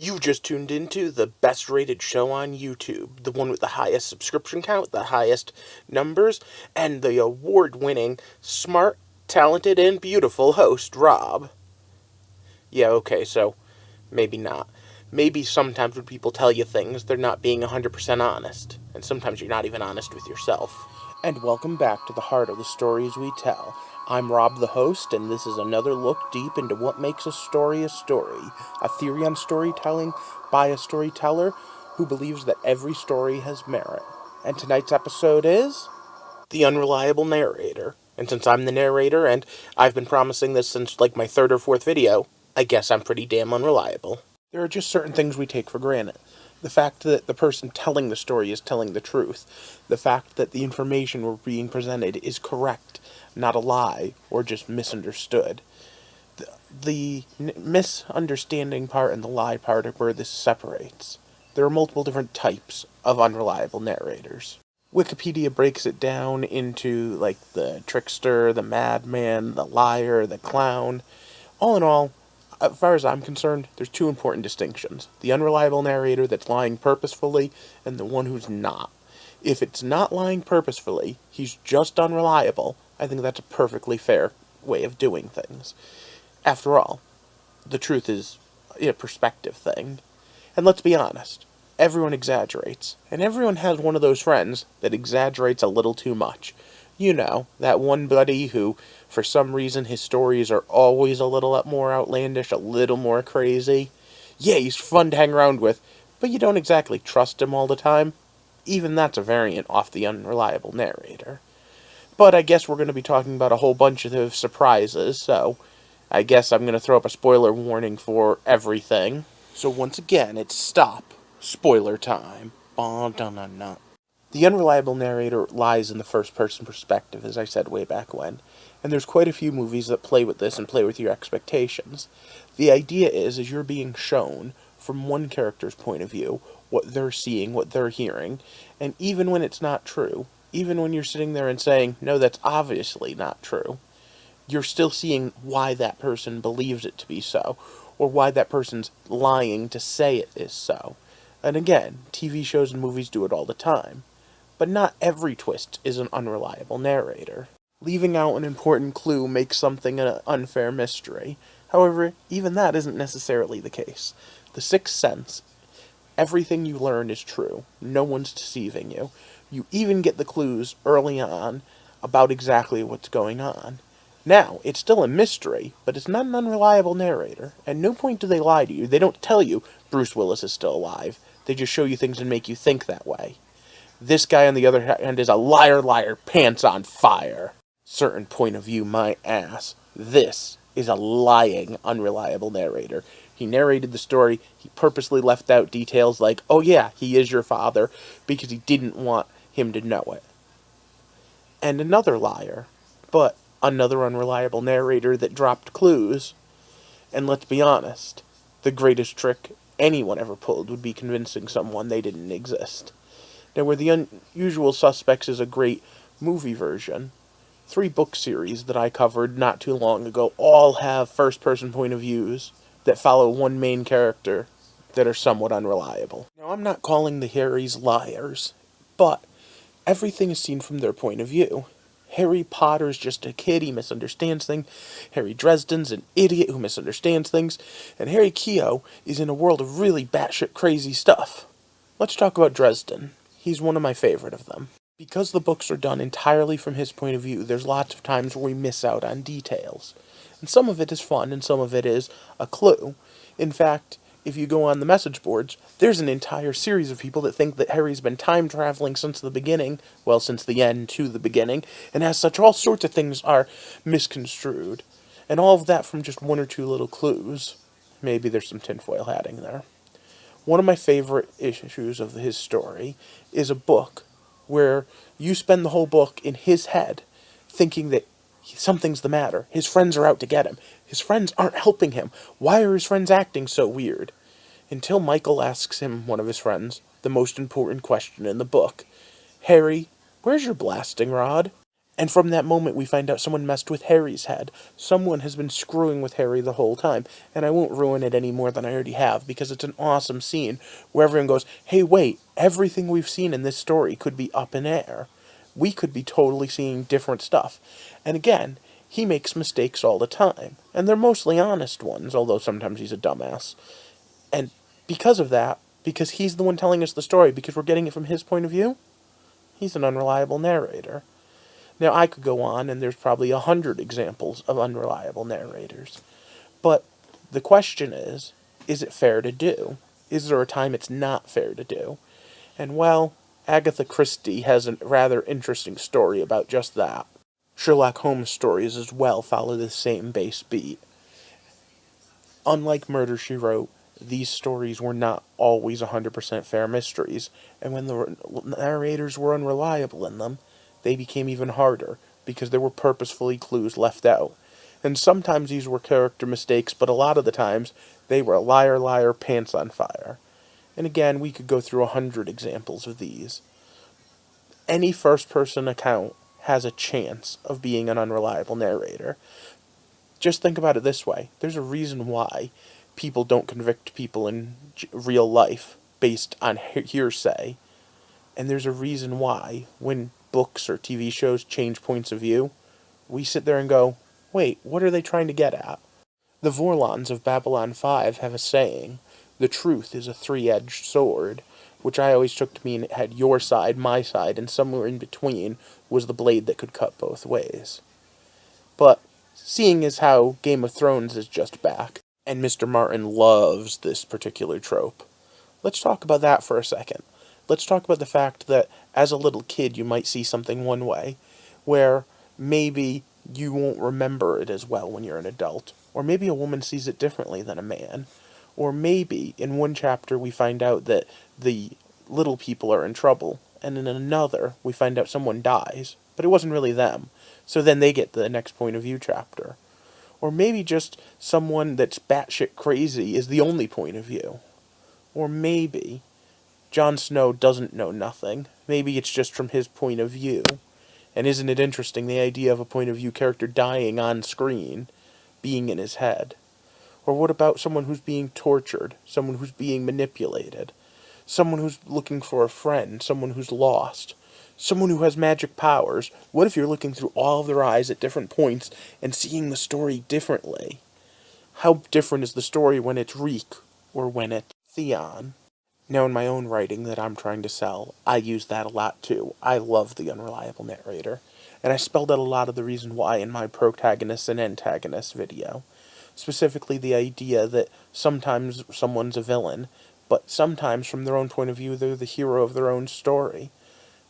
You just tuned into the best rated show on YouTube, the one with the highest subscription count, the highest numbers, and the award-winning, smart, talented, and beautiful host, Rob. Yeah, okay, so maybe not. Maybe sometimes when people tell you things, they're not being 100% honest, and sometimes you're not even honest with yourself. And welcome back to the heart of the stories we tell. I'm Rob the host, and this is another look deep into what makes a story, a theory on storytelling by a storyteller who believes that every story has merit. And tonight's episode is The Unreliable Narrator. And since I'm the narrator, and I've been promising this since like my third or fourth video, I guess I'm pretty damn unreliable. There are just certain things we take for granted. The fact that the person telling the story is telling the truth. The fact that the information we're being presented is correct, not a lie, or just misunderstood. The misunderstanding part and the lie part are where this separates. There are multiple different types of unreliable narrators. Wikipedia breaks it down into, like, the trickster, the madman, the liar, the clown. All in all, as far as I'm concerned, there's two important distinctions. The unreliable narrator that's lying purposefully, and the one who's not. If it's not lying purposefully, he's just unreliable, I think that's a perfectly fair way of doing things. After all, the truth is a perspective thing. And let's be honest, everyone exaggerates. And everyone has one of those friends that exaggerates a little too much. You know, that one buddy who, for some reason, his stories are always a little more outlandish, a little more crazy. Yeah, he's fun to hang around with, but you don't exactly trust him all the time. Even that's a variant off the unreliable narrator. But I guess we're going to be talking about a whole bunch of surprises, so I guess I'm going to throw up a spoiler warning for everything. So once again, it's stop. Spoiler time. The unreliable narrator lies in the first-person perspective, as I said way back when, and there's quite a few movies that play with this and play with your expectations. The idea is you're being shown, from one character's point of view, what they're seeing, what they're hearing, and even when it's not true, even when you're sitting there and saying, no, that's obviously not true, you're still seeing why that person believes it to be so, or why that person's lying to say it is so. And again, TV shows and movies do it all the time. But not every twist is an unreliable narrator. Leaving out an important clue makes something an unfair mystery. However, even that isn't necessarily the case. The Sixth Sense, everything you learn is true. No one's deceiving you. You even get the clues early on about exactly what's going on. Now, it's still a mystery, but it's not an unreliable narrator. At no point do they lie to you. They don't tell you Bruce Willis is still alive. They just show you things and make you think that way. This guy, on the other hand, is a liar, pants on fire. Certain point of view, my ass. This is a lying, unreliable narrator. He narrated the story, he purposely left out details like, oh yeah, he is your father, because he didn't want him to know it. And another liar, but another unreliable narrator that dropped clues. And let's be honest, the greatest trick anyone ever pulled would be convincing someone they didn't exist. Now, where The Unusual Suspects is a great movie version, 3 book series that I covered not too long ago all have first-person point of views that follow one main character that are somewhat unreliable. Now, I'm not calling the Harrys liars, but everything is seen from their point of view. Harry Potter's just a kid, he misunderstands things. Harry Dresden's an idiot who misunderstands things. And Harry Keogh is in a world of really batshit crazy stuff. Let's talk about Dresden. He's one of my favorite of them. Because the books are done entirely from his point of view, there's lots of times where we miss out on details. And some of it is fun, and some of it is a clue. In fact, if you go on the message boards, there's an entire series of people that think that Harry's been time-traveling since the beginning, well, since the end to the beginning, and as such, all sorts of things are misconstrued. And all of that from just 1 or 2 little clues. Maybe there's some tinfoil hatting there. One of my favorite issues of his story is a book where you spend the whole book in his head thinking that something's the matter. His friends are out to get him. His friends aren't helping him. Why are his friends acting so weird? Until Michael asks him, one of his friends, the most important question in the book. Harry, where's your blasting rod? And from that moment, we find out someone messed with Harry's head. Someone has been screwing with Harry the whole time. And I won't ruin it any more than I already have, because it's an awesome scene where everyone goes, hey, wait, everything we've seen in this story could be up in air. We could be totally seeing different stuff. And again, he makes mistakes all the time. And they're mostly honest ones, although sometimes he's a dumbass. And because of that, because he's the one telling us the story, because we're getting it from his point of view, he's an unreliable narrator. Now, I could go on, and there's probably 100 examples of unreliable narrators. But the question is it fair to do? Is there a time it's not fair to do? And, well, Agatha Christie has a rather interesting story about just that. Sherlock Holmes stories as well follow the same base beat. Unlike Murder, She Wrote, these stories were not always 100% fair mysteries, and when the narrators were unreliable in them, they became even harder, because there were purposefully clues left out. And sometimes these were character mistakes, but a lot of the times, they were liar, liar, pants on fire. And again, we could go through 100 examples of these. Any first-person account has a chance of being an unreliable narrator. Just think about it this way. There's a reason why people don't convict people in real life based on hearsay. And there's a reason why, when books or TV shows change points of view, we sit there and go, wait, what are they trying to get at? The Vorlons of Babylon 5 have a saying, the truth is a three-edged sword, which I always took to mean it had your side, my side, and somewhere in between was the blade that could cut both ways. But seeing as how Game of Thrones is just back, and Mr. Martin loves this particular trope, let's talk about that for a second. Let's talk about the fact that as a little kid you might see something one way, where maybe you won't remember it as well when you're an adult. Or maybe a woman sees it differently than a man. Or maybe in one chapter we find out that the little people are in trouble, and in another we find out someone dies, but it wasn't really them. So then they get the next point of view chapter. Or maybe just someone that's batshit crazy is the only point of view. Or maybe Jon Snow doesn't know nothing. Maybe it's just from his point of view. And isn't it interesting, the idea of a point of view character dying on screen, being in his head? Or what about someone who's being tortured, someone who's being manipulated, someone who's looking for a friend, someone who's lost, someone who has magic powers? What if you're looking through all of their eyes at different points and seeing the story differently? How different is the story when it's Reek or when it's Theon? Now, in my own writing that I'm trying to sell, I use that a lot too. I love the unreliable narrator. And I spelled out a lot of the reason why in my protagonist and antagonist video. Specifically the idea that sometimes someone's a villain, but sometimes from their own point of view they're the hero of their own story.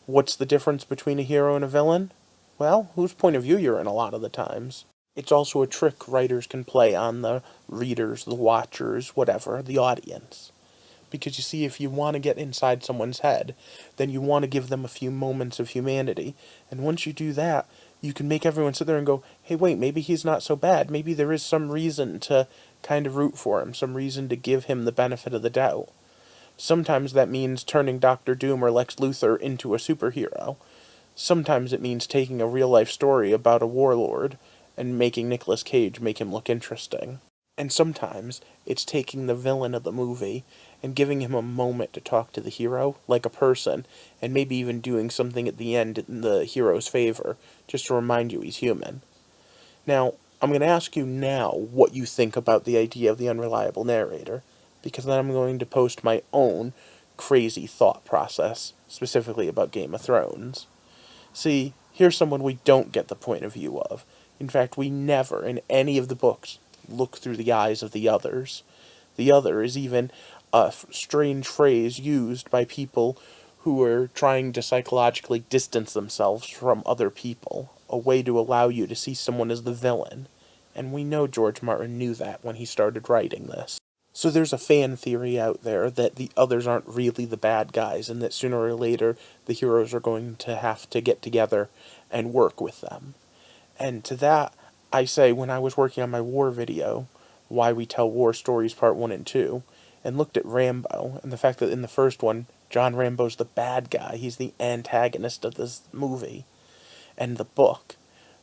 What's the difference between a hero and a villain? Well, whose point of view you're in a lot of the times. It's also a trick writers can play on the readers, the watchers, whatever, the audience. Because you see, if you want to get inside someone's head, then you want to give them a few moments of humanity. And once you do that, you can make everyone sit there and go, hey, wait, maybe he's not so bad. Maybe there is some reason to kind of root for him, some reason to give him the benefit of the doubt. Sometimes that means turning Dr. Doom or Lex Luthor into a superhero. Sometimes it means taking a real-life story about a warlord and making Nicolas Cage make him look interesting. And sometimes it's taking the villain of the movie and giving him a moment to talk to the hero, like a person, and maybe even doing something at the end in the hero's favor, just to remind you he's human. Now, I'm going to ask you now what you think about the idea of the unreliable narrator, because then I'm going to post my own crazy thought process, specifically about Game of Thrones. See, here's someone we don't get the point of view of. In fact, we never, in any of the books, look through the eyes of the others. The other is even a strange phrase used by people who are trying to psychologically distance themselves from other people, a way to allow you to see someone as the villain. And we know George Martin knew that when he started writing this. So there's a fan theory out there that the others aren't really the bad guys, and that sooner or later the heroes are going to have to get together and work with them. And to that, I say, when I was working on my war video, Why We Tell War Stories Part 1 and 2, and looked at Rambo, and the fact that in the first one, John Rambo's the bad guy, he's the antagonist of this movie. and the book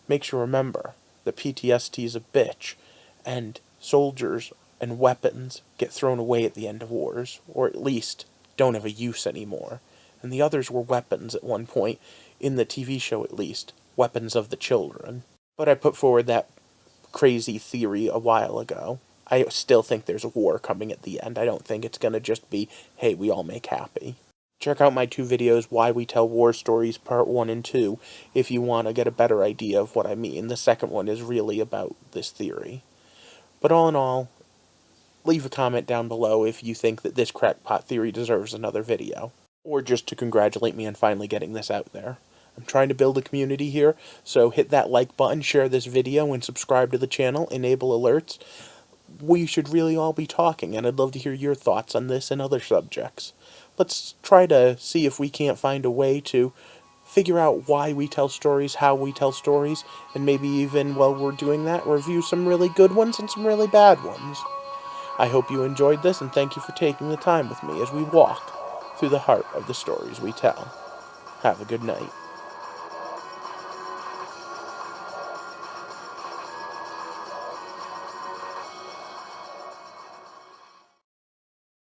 makes you remember that PTSD is a bitch, and soldiers and weapons get thrown away at the end of wars, or at least don't have a use anymore. And the others were weapons at one point, in the TV show at least, weapons of the children. But I put forward that crazy theory a while ago. I still think there's a war coming at the end. I don't think it's going to just be, hey, we all make happy. Check out my 2 videos, Why We Tell War Stories, Part 1 and 2, if you want to get a better idea of what I mean. The second one is really about this theory. But all in all, leave a comment down below if you think that this crackpot theory deserves another video, or just to congratulate me on finally getting this out there. I'm trying to build a community here, so hit that like button, share this video, and subscribe to the channel, enable alerts. We should really all be talking, and I'd love to hear your thoughts on this and other subjects. Let's try to see if we can't find a way to figure out why we tell stories, how we tell stories, and maybe even while we're doing that, review some really good ones and some really bad ones. I hope you enjoyed this, and thank you for taking the time with me as we walk through the heart of the stories we tell. Have a good night.